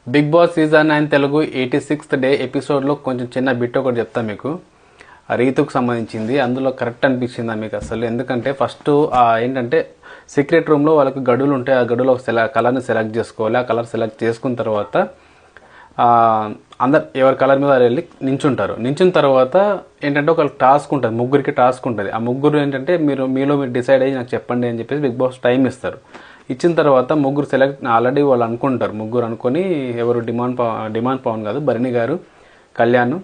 Big Boss season 9 Telugu 86th day ఎపిసోడ్లో కొంచెం చిన్న బిట్ ఒకటి చెప్తాను మీకు. రీతుకు సంబంధించింది. అందులో కరెక్ట్ అనిపించిందా మీకు అసలు? ఎందుకంటే ఫస్ట్ ఏంటంటే సీక్రెట్ రూమ్లో వాళ్ళకి గడువులు ఉంటాయి. ఆ గడువులో కలర్ని సెలెక్ట్ చేసుకోవాలి. ఆ కలర్ సెలెక్ట్ చేసుకున్న తర్వాత అందరు ఎవరి కలర్ మీద వెళ్ళి నించుంటారు. నించున్న తర్వాత ఏంటంటే ఒక టాస్క్ ఉంటుంది, ముగ్గురికి టాస్క్ ఉంటుంది. ఆ ముగ్గురు ఏంటంటే మీరు డిసైడ్ అయ్యి నాకు చెప్పండి అని చెప్పేసి బిగ్ బాస్ టైం ఇస్తారు. ఇచ్చిన తర్వాత ముగ్గురు సెలెక్ట్ ఆల్రెడీ వాళ్ళు అనుకుంటారు. ముగ్గురు అనుకొని ఎవరు డిమాండ్ పవన్ కాదు, భరణి గారు, కళ్యాణ్,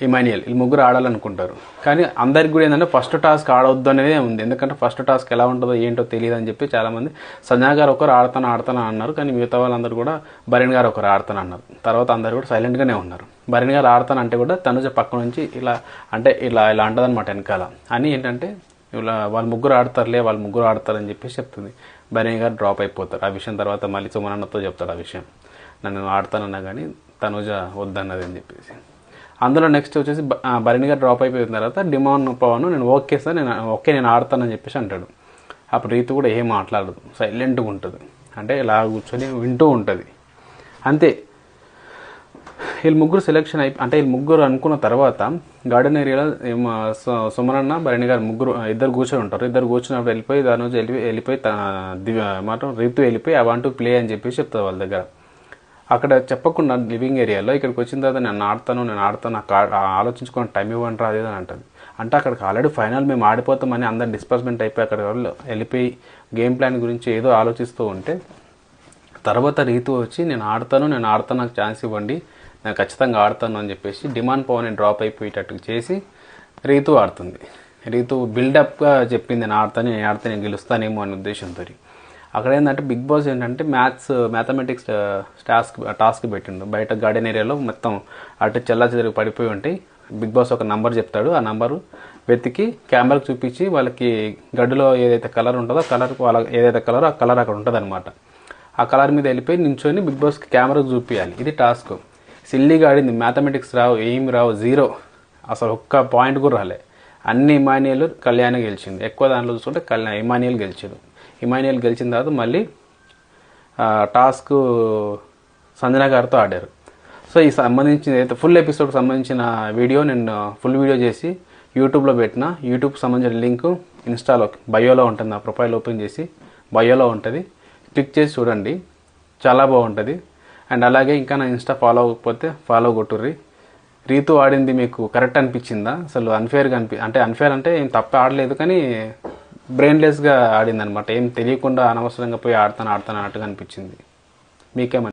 ఇమాన్యుయల్ వీళ్ళు ముగ్గురు ఆడాలనుకుంటారు. కానీ అందరికి కూడా ఏంటంటే ఫస్ట్ టాస్క్ ఆడవద్దు అనేదే ఉంది. ఎందుకంటే ఫస్ట్ టాస్క్ ఎలా ఉంటుందో ఏంటో తెలియదు అని చెప్పి చాలామంది సంజయ్ గారు ఒకరు ఆడతాను అన్నారు. కానీ మిగతా వాళ్ళందరూ కూడా భరణి గారు ఒకరు ఆడతాను అన్నారు. తర్వాత అందరు కూడా సైలెంట్గానే ఉన్నారు. భరణి గారు ఆడతానంటే కూడా తనుజ పక్క నుంచి ఇలా అంటదనమాట వెనకాల అని ఏంటంటే ఇలా వాళ్ళు ముగ్గురు ఆడతారని చెప్పేసి చెప్తుంది. భరణి గారు డ్రాప్ అయిపోతారు. ఆ విషయం తర్వాత మళ్ళీ సుమనన్నతో చెప్తాడు ఆ విషయం, నన్ను ఆడతానన్నా కానీ తనుజ వద్దన్నది అని చెప్పేసి. అందులో నెక్స్ట్ వచ్చేసి భరణి గారు డ్రాప్ అయిపోయిన తర్వాత డిమాండ్ పవన్ నేను ఓకే సార్ నేను ఆడతానని చెప్పేసి అంటాడు. అప్పుడు రీతు కూడా ఏం మాట్లాడదు, సైలెంట్గా ఉంటుంది. అంటే ఇలా కూర్చొని వింటూ ఉంటుంది అంతే. వీళ్ళు ముగ్గురు సెలెక్షన్ వీళ్ళు ముగ్గురు అనుకున్న తర్వాత గార్డెన్ ఏరియాలో సుమనన్న భరణి గారు ఇద్దరు కూర్చొని ఉంటారు. ఇద్దరు కూర్చున్నప్పుడు వెళ్ళిపోయి దాని నుంచి వెళ్ళిపోయి రీతు వెళ్ళిపోయి ఐ వాంట్ టు ప్లే అని చెప్పేసి చెప్తారు వాళ్ళ దగ్గర. అక్కడ చెప్పకుండా లివింగ్ ఏరియాలో ఇక్కడికి వచ్చిన తర్వాత నేను ఆడతాను నాకు ఆలోచించుకుని టైం ఇవ్వండి రాదు అని అంటుంది. అంటే అక్కడికి ఆల్రెడీ ఫైనల్ మేము ఆడిపోతామని అందరు డిస్పర్స్మెంట్ అయిపోయి అక్కడ వాళ్ళు వెళ్ళిపోయి గేమ్ ప్లాన్ గురించి ఏదో ఆలోచిస్తూ ఉంటే తర్వాత రీతు వచ్చి నేను ఆడతాను నాకు ఛాన్స్ ఇవ్వండి, నేను ఖచ్చితంగా ఆడతాను అని చెప్పేసి డిమాండ్ పవన్ డ్రాప్ అయిపోయేటట్టు చేసి రీతు ఆడుతుంది. రీతు బిల్డప్గా చెప్పింది నేను ఆడతాను నేను గెలుస్తానేమో అనే ఉద్దేశంతో. అక్కడ ఏంటంటే బిగ్ బాస్ ఏంటంటే మ్యాథమెటిక్స్ టాస్క్ పెట్టిండు. బయట గార్డెన్ ఏరియాలో మొత్తం అటు చెల్లాచెదరికి పడిపోయి ఉంటాయి. బిగ్ బాస్ ఒక నంబర్ చెప్తాడు. ఆ నంబరు వెతికి కెమెరాకు చూపించి వాళ్ళకి గడ్డులో ఏదైతే కలర్ ఉంటుందో ఏదైతే కలరో ఆ కలర్ అక్కడ ఉంటుంది అనమాట. ఆ కలర్ మీద వెళ్ళిపోయి నించొని బిగ్ బాస్కి కెమెరాకు చూపించాలి. ఇది టాస్క్. సిల్లీగా ఆడింది. మ్యాథమెటిక్స్ రావు, ఏం రావు, జీరో, అసలు ఒక్క పాయింట్ కూడా రాలే. అన్ని ఇమాన్యుయల్ కళ్యాణ్ గెలిచింది. ఎక్కువ దాంట్లో చూసుకుంటే ఇమాన్యుయల్ గెలిచాడు. ఇమాన్యుయల్ గెలిచిన తర్వాత మళ్ళీ టాస్క్ సంజన గారితో ఆడారు. సో ఈ సంబంధించిన అయితే ఫుల్ ఎపిసోడ్కి సంబంధించిన వీడియో నేను ఫుల్ వీడియో చేసి యూట్యూబ్లో పెట్టిన. యూట్యూబ్కి సంబంధించిన లింక్ ఇన్స్టాలో బయోలో ఉంటుంది. నా ప్రొఫైల్ ఓపెన్ చేసి బయోలో ఉంటుంది, క్లిక్ చేసి చూడండి, చాలా బాగుంటుంది. అండ్ అలాగే ఇంకా నా ఇన్స్టా ఫాలో అవ్వకపోతే ఫాలో కొట్టుర్రి. రీతు ఆడింది మీకు కరెక్ట్ అనిపించిందా? అసలు అన్ఫేర్గా అన్ఫేర్ అంటే ఏం తప్ప ఆడలేదు, కానీ బ్రెయిన్లెస్గా ఆడింది అనమాట. ఏం తెలియకుండా అనవసరంగా పోయి ఆడతాను అన్నట్టుగా అనిపించింది. మీకేమని?